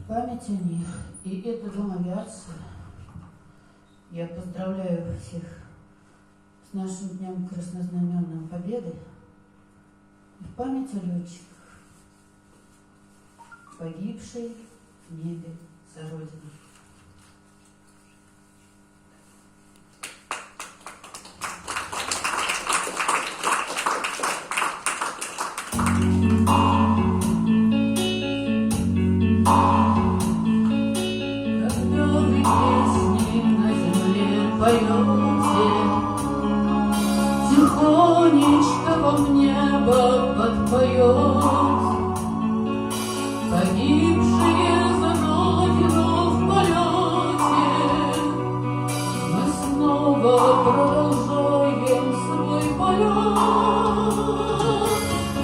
память о них, и это Дом авиации. Я поздравляю всех с нашим Днем Краснознаменной Победы. И в память о летчиках, погибшей в небе за Родину. Тихонечко вам небо подпоет, погибшие за Родину в полете. Мы снова продолжаем свой полет.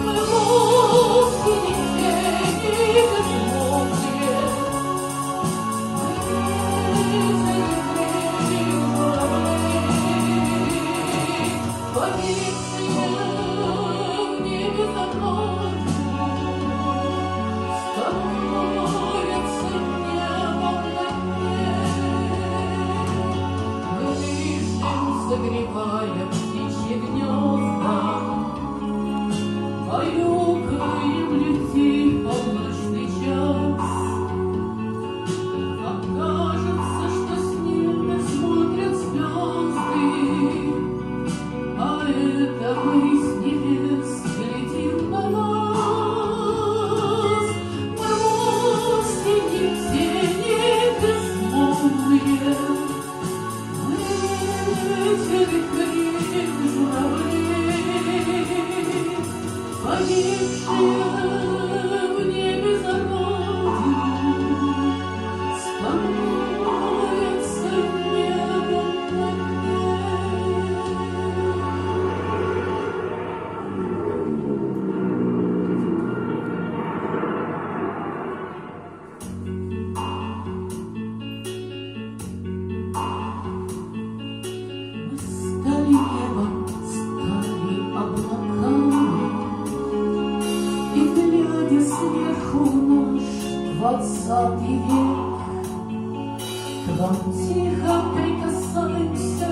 Мы вовсе не тени безмолвие, погибшие в небе за Родину становятся небом на дне. Мы дышим, согревая птичьи гнезда, баюкаем, летим полночный час. Нам кажется, что с неба смотрят звезды, а это мы с небес глядим на вас. Мы вовсе не тени безмолвные, мы летели журавли, погибшие в небе за Родину становятся небом на дне. Мы стали небом, стали облаками, и, глядя сверху в наш 20 век, к вам тихо прикасаемся